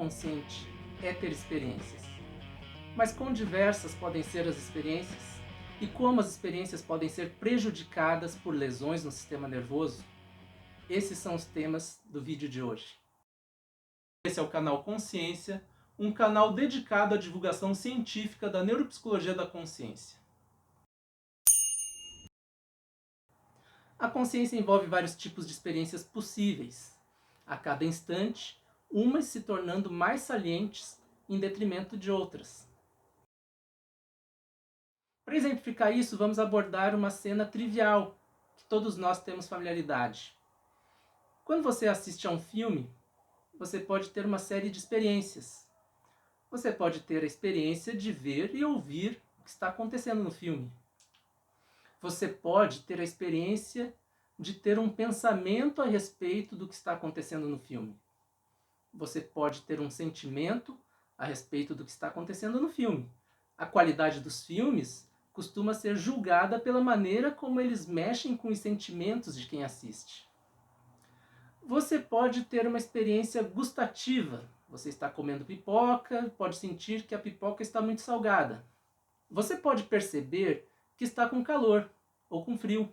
consciente é ter experiências. Mas quão diversas podem ser as experiências? E como as experiências podem ser prejudicadas por lesões no sistema nervoso? Esses são os temas do vídeo de hoje. Esse é o canal Consciência, um canal dedicado à divulgação científica da neuropsicologia da consciência. A consciência envolve vários tipos de experiências possíveis, a cada instante, umas se tornando mais salientes em detrimento de outras. Para exemplificar isso, vamos abordar uma cena trivial, que todos nós temos familiaridade. Quando você assiste a um filme, você pode ter uma série de experiências. Você pode ter a experiência de ver e ouvir o que está acontecendo no filme. Você pode ter a experiência de ter um pensamento a respeito do que está acontecendo no filme. Você pode ter um sentimento a respeito do que está acontecendo no filme. A qualidade dos filmes costuma ser julgada pela maneira como eles mexem com os sentimentos de quem assiste. Você pode ter uma experiência gustativa. Você está comendo pipoca, pode sentir que a pipoca está muito salgada. Você pode perceber que está com calor ou com frio.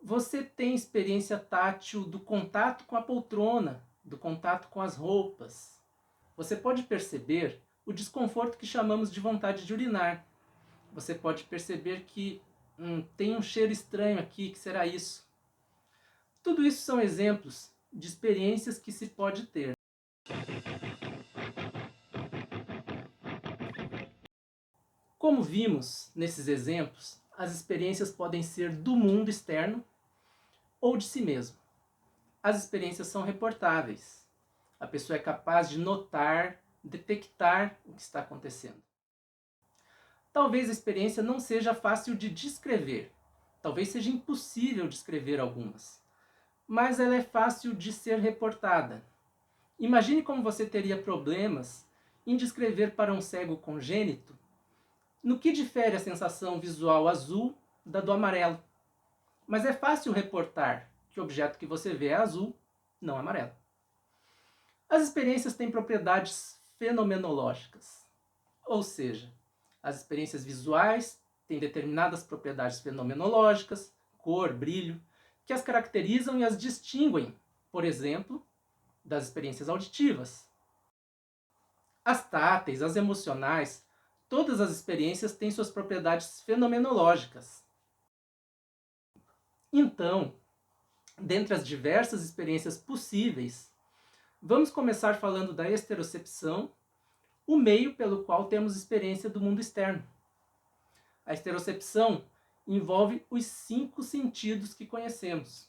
Você tem experiência tátil do contato com a poltrona, do contato com as roupas. Você pode perceber o desconforto que chamamos de vontade de urinar. Você pode perceber que tem um cheiro estranho aqui, que será isso? Tudo isso são exemplos de experiências que se pode ter. Como vimos nesses exemplos, as experiências podem ser do mundo externo ou de si mesmo. As experiências são reportáveis. A pessoa é capaz de notar, detectar o que está acontecendo. Talvez a experiência não seja fácil de descrever. Talvez seja impossível descrever algumas. Mas ela é fácil de ser reportada. Imagine como você teria problemas em descrever para um cego congênito no que difere a sensação visual azul da do amarelo. Mas é fácil reportar que o objeto que você vê é azul, não amarelo. As experiências têm propriedades fenomenológicas, ou seja, as experiências visuais têm determinadas propriedades fenomenológicas, cor, brilho, que as caracterizam e as distinguem, por exemplo, das experiências auditivas. As táteis, as emocionais, todas as experiências têm suas propriedades fenomenológicas. Então, dentre as diversas experiências possíveis, vamos começar falando da esterocepção, o meio pelo qual temos experiência do mundo externo. A esterocepção envolve os 5 sentidos que conhecemos.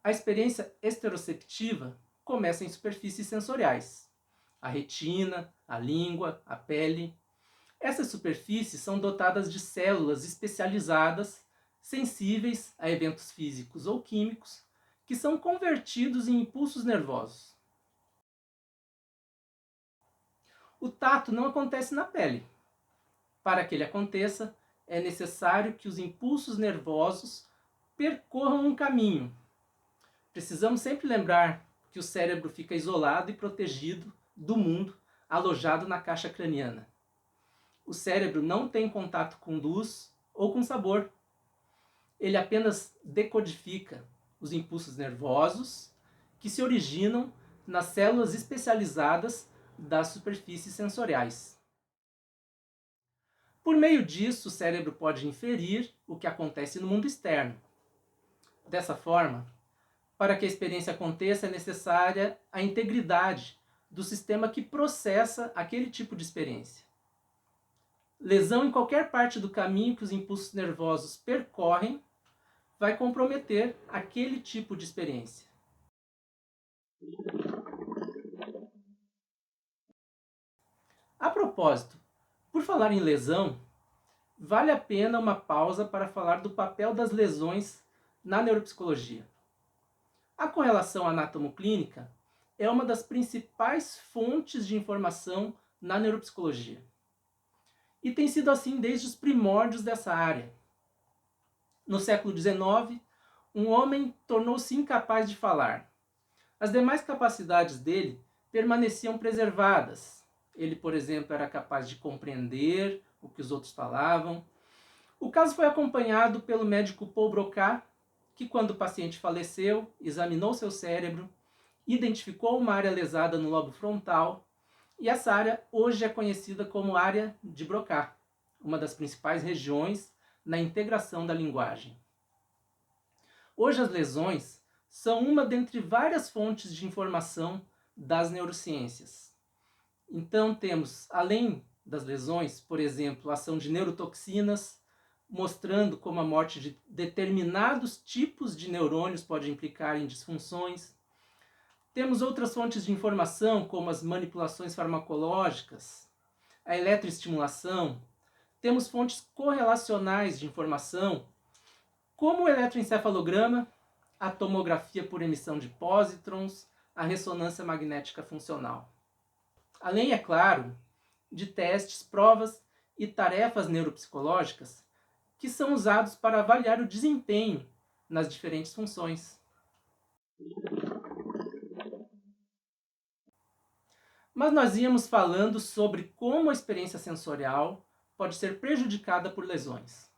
A experiência esteroceptiva começa em superfícies sensoriais. A retina, a língua, a pele. Essas superfícies são dotadas de células especializadas, sensíveis a eventos físicos ou químicos, que são convertidos em impulsos nervosos. O tato não acontece na pele. Para que ele aconteça, é necessário que os impulsos nervosos percorram um caminho. Precisamos sempre lembrar que o cérebro fica isolado e protegido do mundo, alojado na caixa craniana. O cérebro não tem contato com luz ou com sabor. Ele apenas decodifica os impulsos nervosos que se originam nas células especializadas das superfícies sensoriais. Por meio disso, o cérebro pode inferir o que acontece no mundo externo. Dessa forma, para que a experiência aconteça, é necessária a integridade do sistema que processa aquele tipo de experiência. Lesão em qualquer parte do caminho que os impulsos nervosos percorrem vai comprometer aquele tipo de experiência. A propósito, por falar em lesão, vale a pena uma pausa para falar do papel das lesões na neuropsicologia. A correlação anatomoclínica é uma das principais fontes de informação na neuropsicologia. E tem sido assim desde os primórdios dessa área. No século XIX, um homem tornou-se incapaz de falar. As demais capacidades dele permaneciam preservadas. Ele, por exemplo, era capaz de compreender o que os outros falavam. O caso foi acompanhado pelo médico Paul Broca, que quando o paciente faleceu, examinou seu cérebro, identificou uma área lesada no lobo frontal, e essa área hoje é conhecida como área de Broca, uma das principais regiões na integração da linguagem. Hoje as lesões são uma dentre várias fontes de informação das neurociências. Então temos, além das lesões, por exemplo, a ação de neurotoxinas, mostrando como a morte de determinados tipos de neurônios pode implicar em disfunções. Temos outras fontes de informação, como as manipulações farmacológicas, a eletroestimulação. Temos fontes correlacionais de informação, como o eletroencefalograma, a tomografia por emissão de pósitrons, a ressonância magnética funcional. Além, é claro, de testes, provas e tarefas neuropsicológicas que são usados para avaliar o desempenho nas diferentes funções. Mas nós íamos falando sobre como a experiência sensorial pode ser prejudicada por lesões.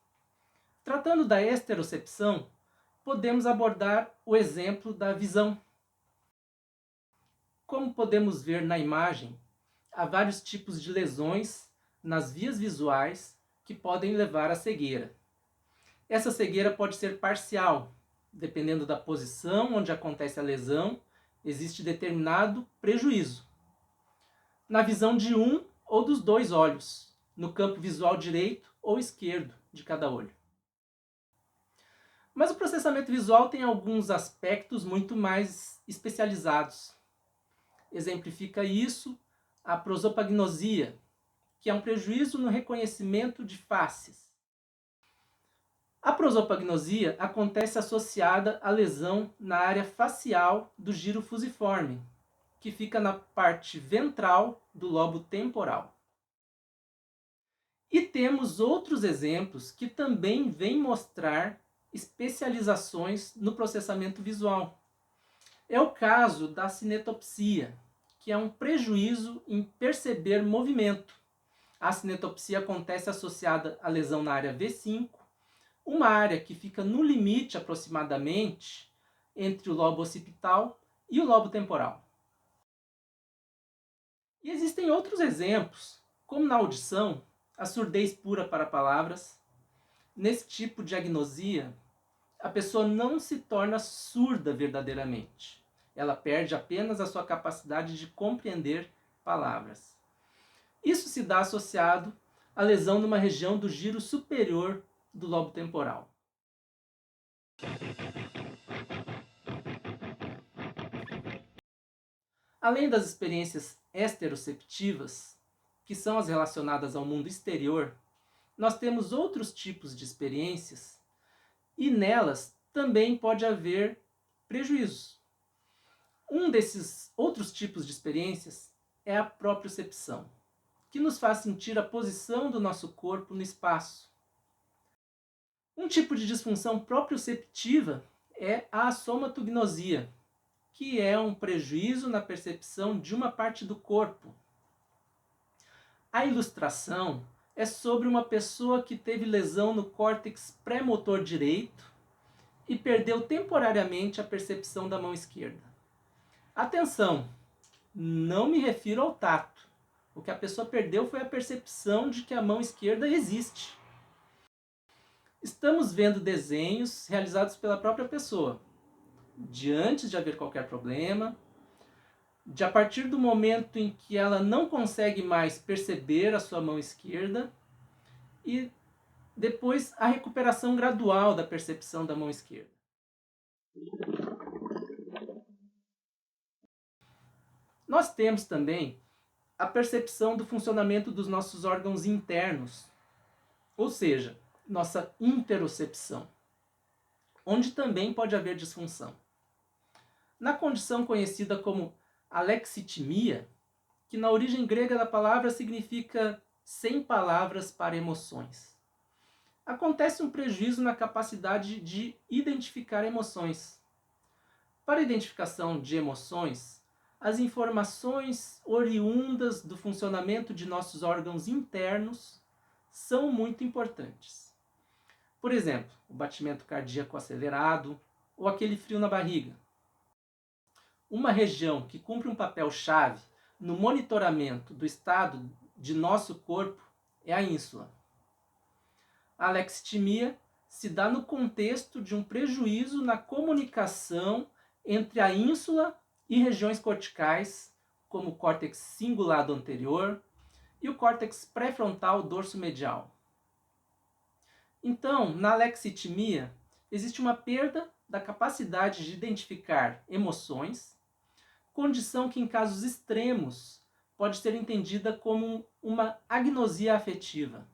Tratando da esterocepção, podemos abordar o exemplo da visão. Como podemos ver na imagem, há vários tipos de lesões nas vias visuais que podem levar à cegueira. Essa cegueira pode ser parcial, dependendo da posição onde acontece a lesão, existe determinado prejuízo. Na visão de um ou dos dois olhos, no campo visual direito ou esquerdo de cada olho. Mas o processamento visual tem alguns aspectos muito mais especializados. Exemplifica isso a prosopagnosia, que é um prejuízo no reconhecimento de faces. A prosopagnosia acontece associada à lesão na área facial do giro fusiforme, que fica na parte ventral do lobo temporal. E temos outros exemplos que também vêm mostrar especializações no processamento visual. É o caso da cinetopsia, que é um prejuízo em perceber movimento. A cinetopsia acontece associada à lesão na área V5, uma área que fica no limite aproximadamente entre o lobo occipital e o lobo temporal. E existem outros exemplos, como na audição, a surdez pura para palavras. Nesse tipo de agnosia, a pessoa não se torna surda verdadeiramente. Ela perde apenas a sua capacidade de compreender palavras. Isso se dá associado à lesão numa região do giro superior do lobo temporal. Além das experiências esteroceptivas, que são as relacionadas ao mundo exterior, nós temos outros tipos de experiências e nelas também pode haver prejuízos. Um desses outros tipos de experiências é a propriocepção, que nos faz sentir a posição do nosso corpo no espaço. Um tipo de disfunção proprioceptiva é a assomatognosia, que é um prejuízo na percepção de uma parte do corpo. A ilustração é sobre uma pessoa que teve lesão no córtex pré-motor direito e perdeu temporariamente a percepção da mão esquerda. Atenção, não me refiro ao tato. O que a pessoa perdeu foi a percepção de que a mão esquerda existe. Estamos vendo desenhos realizados pela própria pessoa, de antes de haver qualquer problema, de a partir do momento em que ela não consegue mais perceber a sua mão esquerda e depois a recuperação gradual da percepção da mão esquerda. Nós temos também a percepção do funcionamento dos nossos órgãos internos, ou seja, nossa interocepção, onde também pode haver disfunção. Na condição conhecida como alexitimia, que na origem grega da palavra significa sem palavras para emoções, acontece um prejuízo na capacidade de identificar emoções. Para a identificação de emoções, as informações oriundas do funcionamento de nossos órgãos internos são muito importantes. Por exemplo, o batimento cardíaco acelerado ou aquele frio na barriga. Uma região que cumpre um papel-chave no monitoramento do estado de nosso corpo é a ínsula. A alexithymia se dá no contexto de um prejuízo na comunicação entre a ínsula e regiões corticais, como o córtex cingulado anterior e o córtex pré-frontal dorso-medial. Então, na alexithymia, existe uma perda da capacidade de identificar emoções, condição que em casos extremos pode ser entendida como uma agnosia afetiva.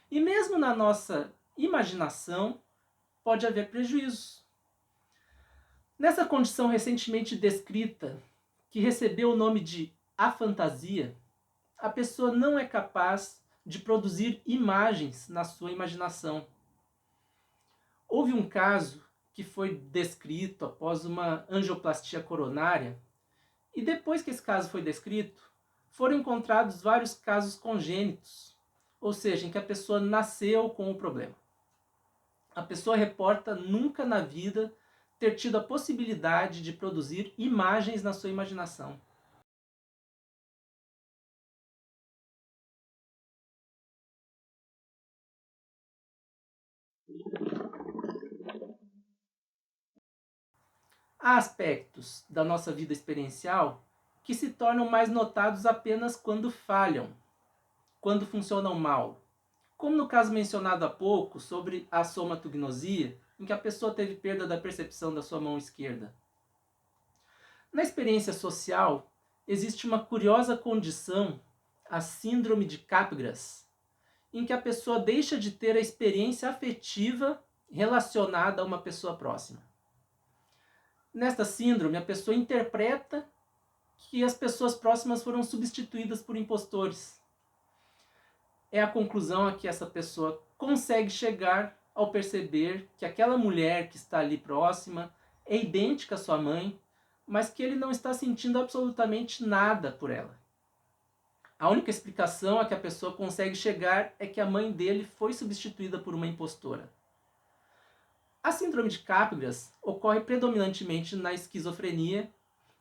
E mesmo na nossa imaginação, pode haver prejuízos. Nessa condição recentemente descrita, que recebeu o nome de afantasia, a pessoa não é capaz de produzir imagens na sua imaginação. Houve um caso que foi descrito após uma angioplastia coronária, e depois que esse caso foi descrito, foram encontrados vários casos congênitos, ou seja, em que a pessoa nasceu com o problema. A pessoa reporta nunca na vida ter tido a possibilidade de produzir imagens na sua imaginação. Há aspectos da nossa vida experiencial que se tornam mais notados apenas quando falham, quando funcionam mal. Como no caso mencionado há pouco sobre a somatognosia, em que a pessoa teve perda da percepção da sua mão esquerda. Na experiência social, existe uma curiosa condição, a síndrome de Capgras, em que a pessoa deixa de ter a experiência afetiva relacionada a uma pessoa próxima. Nesta síndrome, a pessoa interpreta que as pessoas próximas foram substituídas por impostores. É a conclusão a que essa pessoa consegue chegar ao perceber que aquela mulher que está ali próxima é idêntica à sua mãe, mas que ele não está sentindo absolutamente nada por ela. A única explicação a que a pessoa consegue chegar é que a mãe dele foi substituída por uma impostora. A síndrome de Capgras ocorre predominantemente na esquizofrenia,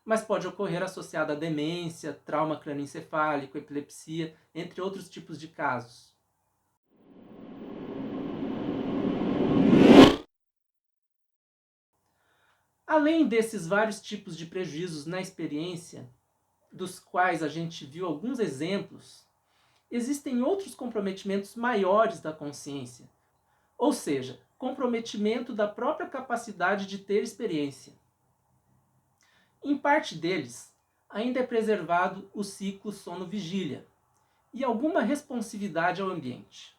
mas pode ocorrer associada à demência, trauma crânioencefálico, epilepsia, entre outros tipos de casos. Além desses vários tipos de prejuízos na experiência, dos quais a gente viu alguns exemplos, existem outros comprometimentos maiores da consciência, ou seja, comprometimento da própria capacidade de ter experiência. Em parte deles, ainda é preservado o ciclo sono-vigília e alguma responsividade ao ambiente.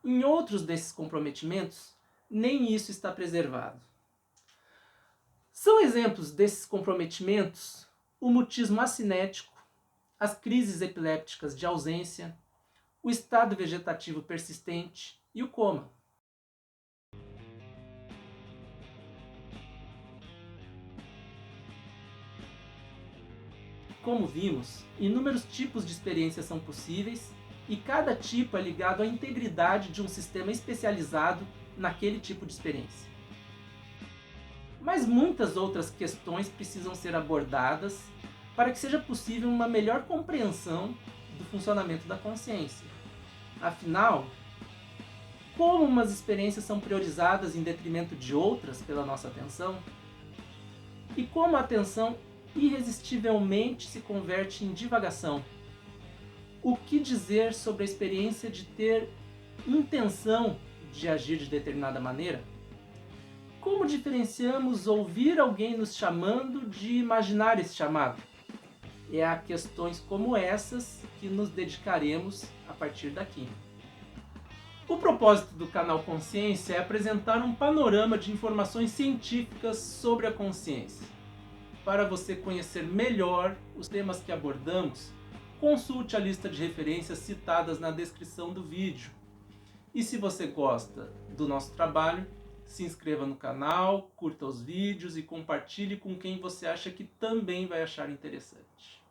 Em outros desses comprometimentos, nem isso está preservado. São exemplos desses comprometimentos o mutismo acinético, as crises epilépticas de ausência, o estado vegetativo persistente e o coma. Como vimos, inúmeros tipos de experiências são possíveis e cada tipo é ligado à integridade de um sistema especializado naquele tipo de experiência. Mas muitas outras questões precisam ser abordadas para que seja possível uma melhor compreensão do funcionamento da consciência. Afinal, como umas experiências são priorizadas em detrimento de outras pela nossa atenção? E como a atenção irresistivelmente se converte em divagação? O que dizer sobre a experiência de ter intenção de agir de determinada maneira? Como diferenciamos ouvir alguém nos chamando de imaginar esse chamado? É a questões como essas que nos dedicaremos a partir daqui. O propósito do canal Consciência é apresentar um panorama de informações científicas sobre a consciência. Para você conhecer melhor os temas que abordamos, consulte a lista de referências citadas na descrição do vídeo. E se você gosta do nosso trabalho, Se inscreva no canal, curta os vídeos e compartilhe com quem você acha que também vai achar interessante.